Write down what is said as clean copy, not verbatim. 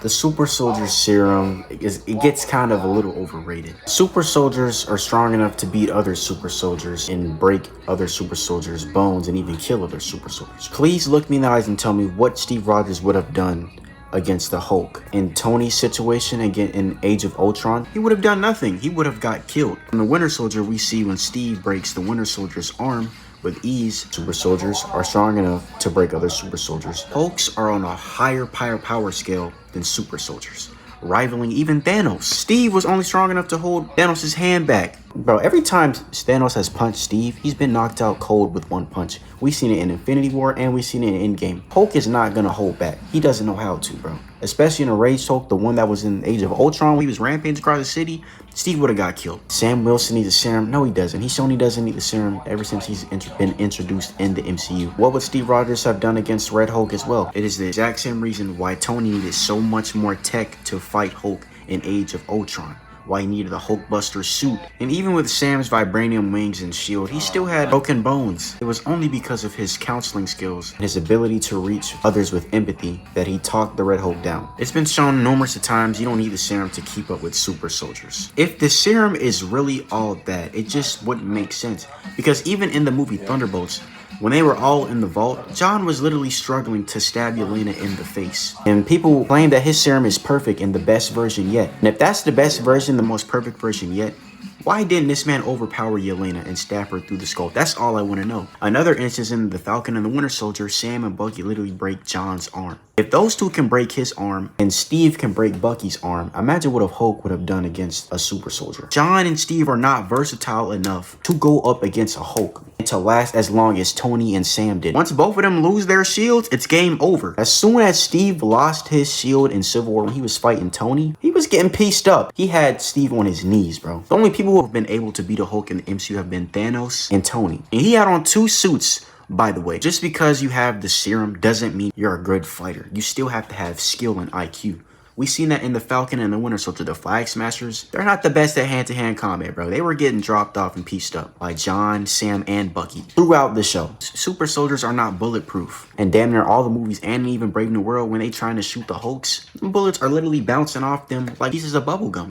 The super soldier serum it gets kind of a little overrated. Super soldiers are strong enough to beat other super soldiers and break other super soldiers' bones and even kill other super soldiers. Please look me in the eyes and tell me what Steve Rogers would have done against the Hulk. In Tony's situation again in Age of Ultron, he would have done nothing. He would have got killed. In the Winter Soldier, we see when Steve breaks the Winter Soldier's arm with ease, super soldiers are strong enough to break other super soldiers. Hulks are on a higher power scale than super soldiers, rivaling even Thanos. Steve was only strong enough to hold Thanos' hand back. Bro, every time Thanos has punched Steve, he's been knocked out cold with one punch. We've seen it in Infinity War and we've seen it in Endgame. Hulk is not gonna hold back. He doesn't know how to, bro. Especially in a Rage Hulk, the one that was in Age of Ultron, when he was rampaging across the city, Steve would have got killed. Sam Wilson needs a serum. No, he doesn't. He's shown he doesn't need the serum ever since he's been introduced in the MCU. What would Steve Rogers have done against Red Hulk as well? It is the exact same reason why Tony needed so much more tech to fight Hulk in Age of Ultron. Why he needed a Hulkbuster suit. And even with Sam's vibranium wings and shield, he still had broken bones. It was only because of his counseling skills and his ability to reach others with empathy that he talked the Red Hulk down. It's been shown numerous times you don't need the serum to keep up with super soldiers. If the serum is really all that, it just wouldn't make sense. Because even in the movie Thunderbolts, when they were all in the vault, John was literally struggling to stab Yelena in the face. And people claim that his serum is perfect and the best version yet. And if that's the best version, the most perfect version yet, why didn't this man overpower Yelena and stab her through the skull? That's all I want to know. Another instance in The Falcon and the Winter Soldier, Sam and Bucky literally break John's arm. If those two can break his arm and Steve can break Bucky's arm, imagine what a Hulk would have done against a super soldier. John and Steve are not versatile enough to go up against a Hulk and to last as long as Tony and Sam did. Once both of them lose their shields, it's game over. As soon as Steve lost his shield in Civil War when he was fighting Tony, he was getting pieced up. He had Steve on his knees, bro. The only people who have been able to beat a Hulk in the MCU have been Thanos and Tony. And he had on 2 suits. By the way, just because you have the serum doesn't mean you're a good fighter. You still have to have skill and IQ. We seen that in The Falcon and the Winter Soldier. The Flag Smashers, they're not the best at hand-to-hand combat, bro. They were getting dropped off and pieced up by John, Sam, and Bucky throughout the show. Super soldiers are not bulletproof. And damn near all the movies and even Brave New World, when they trying to shoot the Hulks, bullets are literally bouncing off them like pieces of bubble gum.